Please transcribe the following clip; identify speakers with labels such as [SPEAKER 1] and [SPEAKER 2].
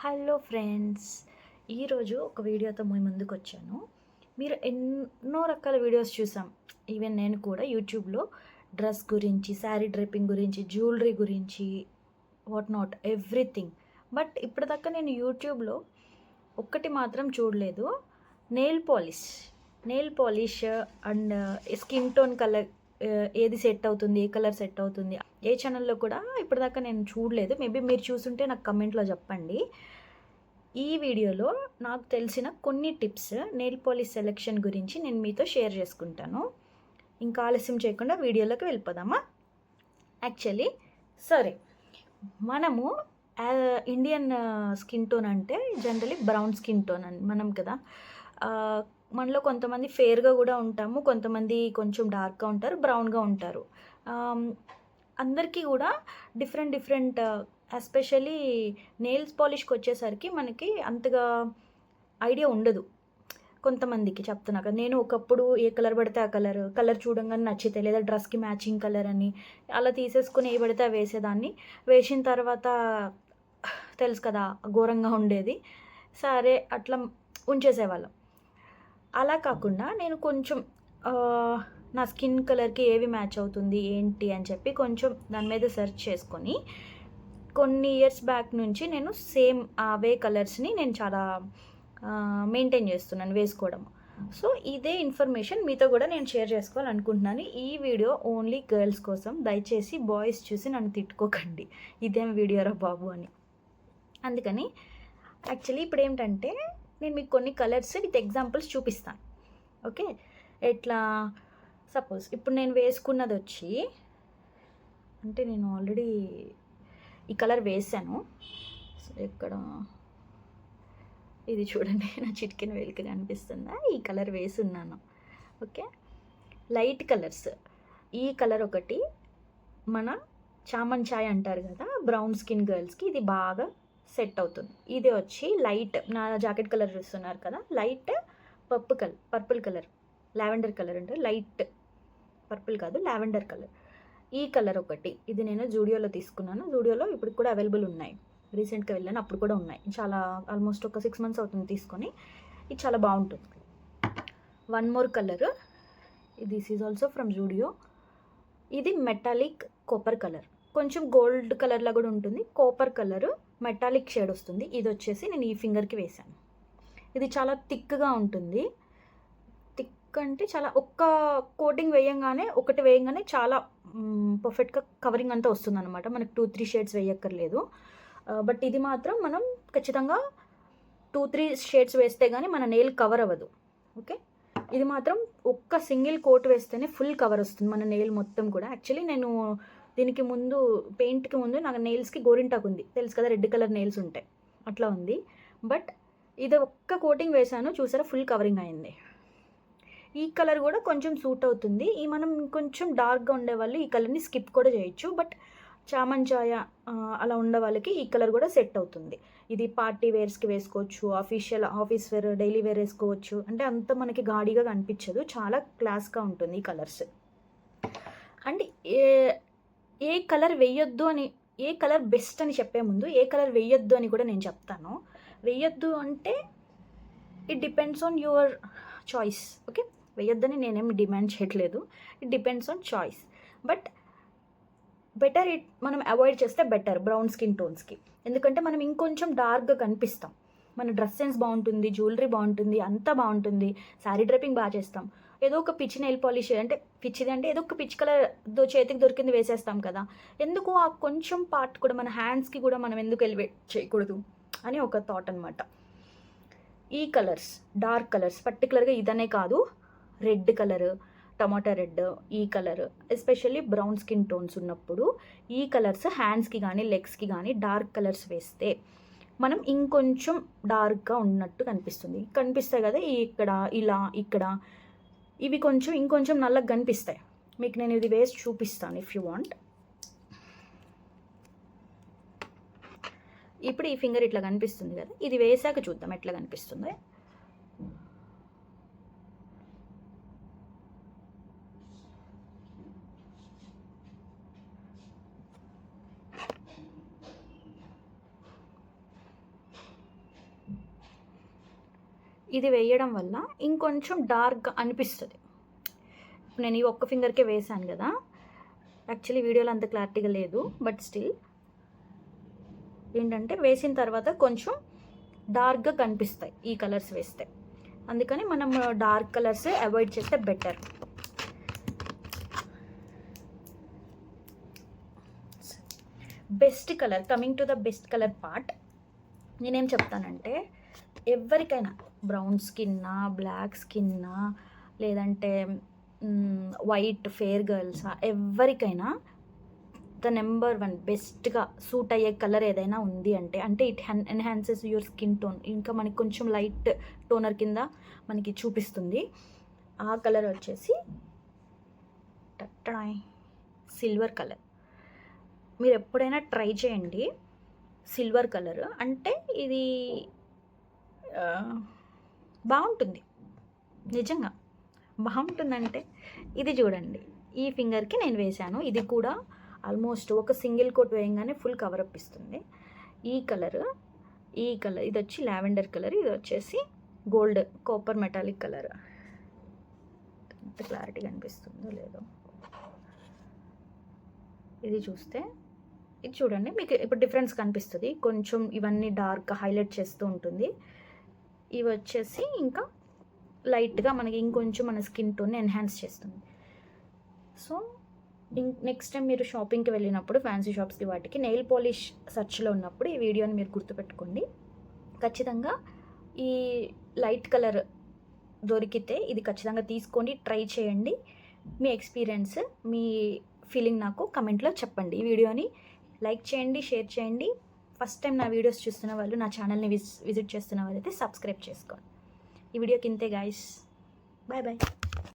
[SPEAKER 1] Hello friends, ఈరోజు ఒక వీడియోతో మీ ముందుకు వచ్చాను. మీరు ఎన్నో రకాల వీడియోస్ చూసాం. ఈవెన్ నేను కూడా యూట్యూబ్లో డ్రెస్ గురించి, శారీ డ్రేపింగ్ గురించి, జ్యువెలరీ గురించి, వాట్ నాట్ ఎవ్రీథింగ్. బట్ ఇప్పటిదాకా నేను యూట్యూబ్లో ఒక్కటి మాత్రం చూడలేదు, nail polish and skin tone colour ఏది సెట్ అవుతుంది, ఏ కలర్ సెట్ అవుతుంది, ఏ ఛానల్లో కూడా ఇప్పటిదాకా నేను చూడలేదు. మేబీ మీరు చూసుంటే నాకు కమెంట్లో చెప్పండి. ఈ వీడియోలో నాకు తెలిసిన కొన్ని టిప్స్ నెయిల్ పాలిష్ సెలెక్షన్ గురించి నేను మీతో షేర్ చేసుకుంటాను. ఇంకా ఆలస్యం చేయకుండా వీడియోలోకి వెళ్ళిపోదామా? యాక్చువల్లీ సరే, మనము ఇండియన్ స్కిన్ టోన్ అంటే జనరలీ బ్రౌన్ స్కిన్ టోన్ అని మనం కదా. మనలో కొంతమంది ఫేర్గా కూడా ఉంటాము, కొంతమంది కొంచెం డార్క్గా ఉంటారు, బ్రౌన్గా ఉంటారు. అందరికీ కూడా డిఫరెంట్ ఎస్పెషల్లీ నెయిల్స్ పాలిష్కి వచ్చేసరికి మనకి అంతగా ఐడియా ఉండదు. కొంతమందికి చెప్తున్నా కదా, నేను ఒకప్పుడు ఏ కలర్ పడితే ఆ కలర్ చూడంగానే నచ్చితే, లేదా డ్రెస్కి మ్యాచింగ్ కలర్ అని అలా తీసేసుకుని ఏ పడితే వేసేదాన్ని. వేసిన తర్వాత తెలుసు కదా, ఘోరంగా ఉండేది. సరే అట్లా ఉంచేసేవాళ్ళం. అలా కాకుండా నేను కొంచెం నా స్కిన్ కలర్కి ఏవి మ్యాచ్ అవుతుంది ఏంటి అని చెప్పి కొంచెం దాని మీద సెర్చ్ చేసుకొని కొన్ని ఇయర్స్ బ్యాక్ నుంచి నేను సేమ్ అవే కలర్స్ని నేను చాలా మెయింటైన్ చేస్తున్నాను వేసుకోవడం. సో ఇదే ఇన్ఫర్మేషన్ మీతో కూడా నేను షేర్ చేసుకోవాలనుకుంటున్నాను. ఈ వీడియో ఓన్లీ గర్ల్స్ కోసం, దయచేసి బాయ్స్ చూసి నన్ను తిట్టుకోకండి, ఇదేం వీడియోరా బాబు అని. అందుకని యాక్చువల్లీ ఇప్పుడు ఏంటంటే నేను మీకు కొన్ని కలర్స్ విత్ ఎగ్జాంపుల్స్ చూపిస్తాను. ఓకే, ఎట్లా సపోజ్ ఇప్పుడు నేను వేసుకున్నది వచ్చి, అంటే నేను ఆల్రెడీ ఈ కలర్ వేసాను. ఇక్కడ ఇది చూడండి, నా చిటికెన వేలికి కనిపిస్తుందా? ఈ కలర్ వేసున్నాను. Okay, light colours. ఈ కలర్ ఒకటి మన చామన్ చాయ్ అంటారు కదా, బ్రౌన్ స్కిన్ గర్ల్స్కి ఇది బాగా సెట్ అవుతుంది. ఇది వచ్చి లైట్, నా జాకెట్ కలర్ చూస్తున్నారు కదా, light purple colour, lavender colour అంటే లైట్ పర్పుల్ కాదు, లావెండర్ కలర్. ఈ కలర్ ఒకటి, ఇది నేను జూడియోలో తీసుకున్నాను. జూడియోలో ఇప్పుడు కూడా అవైలబుల్ ఉన్నాయి, రీసెంట్గా వెళ్ళాను అప్పుడు కూడా ఉన్నాయి. చాలా ఆల్మోస్ట్ ఒక 6 months అవుతుంది తీసుకొని. ఇది చాలా బాగుంటుంది. One more colour, this is also from Zudio. ఇది మెటాలిక్ కాపర్ కలర్, కొంచెం గోల్డ్ కలర్లా కూడా ఉంటుంది. కాపర్ కలర్ మెటాలిక్ షేడ్ వస్తుంది. ఇది వచ్చేసి నేను ఈ ఫింగర్కి వేసాను. ఇది చాలా థిక్గా ఉంటుంది. థిక్ అంటే చాలా ఒక్క కోటింగ్ వేయంగానే చాలా పర్ఫెక్ట్గా కవరింగ్ అంతా వస్తుంది అనమాట. మనకు 2-3 షేడ్స్ వేయక్కర్లేదు. బట్ ఇది మాత్రం మనం ఖచ్చితంగా 2-3 షేడ్స్ వేస్తే కానీ మన నెయిల్ కవర్ అవ్వదు. ఓకే, ఇది మాత్రం ఒక్క సింగిల్ కోట్ వేస్తేనే ఫుల్ కవర్ వస్తుంది మన నెయిల్ మొత్తం కూడా. యాక్చువల్లీ నేను దీనికి ముందు, పెయింట్కి ముందు నాకు నెయిల్స్కి గోరింటాకు ఉంది, తెలుసు కదా, రెడ్ కలర్ నెయిల్స్ ఉంటాయి, అట్లా ఉంది. బట్ ఇది ఒక్క కోటింగ్ వేసాను, చూసారా, ఫుల్ కవరింగ్ అయింది. ఈ కలర్ కూడా కొంచెం సూట్ అవుతుంది. ఈ మనం కొంచెం డార్క్గా ఉండే వాళ్ళు ఈ కలర్ని స్కిప్ కూడా చేయొచ్చు. బట్ చామన్ చాయ అలా ఉండే వాళ్ళకి ఈ కలర్ కూడా సెట్ అవుతుంది. ఇది పార్టీ వేర్స్కి వేసుకోవచ్చు, ఆఫీస్ వేర్, డైలీ వేర్ వేసుకోవచ్చు. అంటే అంత మనకి గాడిగా కనిపించదు, చాలా క్లాస్గా ఉంటుంది ఈ కలర్స్. అండ్ ఏ కలర్ వేయొద్దు అని, ఏ కలర్ బెస్ట్ అని చెప్పే ముందు ఏ కలర్ వేయొద్దు అని కూడా నేను చెప్తాను. వేయొద్దు అంటే it depends on your choice. Okay, వేయొద్దని నేనేమి డిమాండ్ చేయట్లేదు, it depends on choice. But better మనం అవాయిడ్ చేస్తే బెటర్ బ్రౌన్ స్కిన్ టోన్స్కి. ఎందుకంటే మనం ఇంకొంచెం డార్క్గా కనిపిస్తాం, మన డ్రెస్ సెన్స్ బాగుంటుంది, జ్యువెలరీ బాగుంటుంది, అంతా బాగుంటుంది, శారీ డ్రైపింగ్ బాగా చేస్తాం. ఏదో ఒక పిచ్చి నెయిల్ పాలిష్, అంటే పిచ్చిది అంటే ఏదో ఒక పిచ్చి కలర్ చేతికి దొరికింది వేసేస్తాం కదా. ఎందుకు ఆ కొంచెం పార్ట్ కూడా మన హ్యాండ్స్కి కూడా మనం ఎందుకు ఎలివేట్ చేయకూడదు అని ఒక థాట్ అనమాట. ఈ కలర్స్, డార్క్ కలర్స్, పర్టికులర్గా ఇదనే కాదు, రెడ్ కలర్, టమాటా రెడ్, ఈ colour, especially brown skin tones ఉన్నప్పుడు ఈ కలర్స్ హ్యాండ్స్కి కానీ లెగ్స్కి కానీ డార్క్ కలర్స్ వేస్తే మనం ఇంకొంచెం డార్క్గా ఉన్నట్టు కనిపిస్తాయి కదా. ఇక్కడ ఇలా, ఇక్కడ ఇవి కొంచెం ఇంకొంచెం నల్లగా కనిపిస్తాయి. మీకు నేను ఇది వేసి చూపిస్తాను ఇఫ్ యూ వాంట్. ఇప్పుడు ఈ ఫింగర్ ఇట్లా కనిపిస్తుంది కదా, ఇది వేసాక చూద్దాం ఎట్లా కనిపిస్తుంది. ఇది వేయడం వల్ల ఇంకొంచెం డార్క్గా అనిపిస్తుంది. నేను ఈ ఒక్క ఫింగర్కే వేసాను కదా, యాక్చువల్లీ వీడియోలో అంత క్లారిటీగా లేదు, బట్ స్టిల్ ఏంటంటే వేసిన తర్వాత కొంచెం డార్క్గా కనిపిస్తాయి ఈ కలర్స్ వేస్తే. అందుకని మనం డార్క్ కలర్స్ అవాయిడ్ చేస్తే better. Best colour, coming to the best colour part, నేనేం చెప్తానంటే ఎవరికైనా బ్రౌన్ స్కిన్నా, బ్లాక్ స్కిన్నా, లేదంటే వైట్ ఫేర్ గర్ల్సా, ఎవరికైనా ద నెంబర్ 1 బెస్ట్గా సూట్ అయ్యే కలర్ ఏదైనా ఉంది అంటే it enhances your skin tone, ఇంకా మనకి కొంచెం లైట్ టోనర్ కింద మనకి చూపిస్తుంది. ఆ కలర్ వచ్చేసి సిల్వర్ కలర్. మీరు ఎప్పుడైనా ట్రై చేయండి సిల్వర్ కలర్. అంటే ఇది బాగుంటుంది, నిజంగా బాగుంటుందంటే ఇది చూడండి, ఈ ఫింగర్కి నేను వేశాను. ఇది కూడా ఆల్మోస్ట్ ఒక సింగిల్ కోట్ వేయంగానే ఫుల్ కవరప్ ఇస్తుంది. ఈ కలర్ ఇది వచ్చి లావెండర్ కలర్, ఇది వచ్చేసి గోల్డ్ కాపర్ మెటాలిక్ కలర్. ఎంత క్లారిటీగా అనిపిస్తుందో లేదో ఇది చూస్తే, ఇది చూడండి, మీకు ఇప్పుడు డిఫరెన్స్ కనిపిస్తుంది. కొంచెం ఇవన్నీ డార్క్ హైలైట్ చేస్తూ ఉంటుంది. ఇవి వచ్చేసి ఇంకా లైట్గా మనకి ఇంకొంచెం మన స్కిన్ టోన్ని ఎన్హాన్స్ చేస్తుంది. సో నెక్స్ట్ టైం మీరు షాపింగ్కి వెళ్ళినప్పుడు ఫ్యాన్సీ షాప్స్కి వాటికి నెయిల్ పాలిష్ సర్చ్లో ఉన్నప్పుడు ఈ వీడియోని మీరు గుర్తుపెట్టుకోండి. ఖచ్చితంగా ఈ లైట్ కలర్ దొరికితే ఇది ఖచ్చితంగా తీసుకోండి, ట్రై చేయండి. మీ ఎక్స్పీరియన్స్, మీ ఫీలింగ్ నాకు కమెంట్లో చెప్పండి. ఈ వీడియోని లైక్ చేయండి, షేర్ చేయండి. ఫస్ట్ టైం నా వీడియోస్ చూస్తున్న వాళ్ళు, నా ఛానల్ని విజిట్ చేస్తున్న వాళ్ళైతే సబ్స్క్రైబ్ చేసుకోండి. ఈ వీడియోకి ఇంతే గాయస్, బాయ్ బాయ్.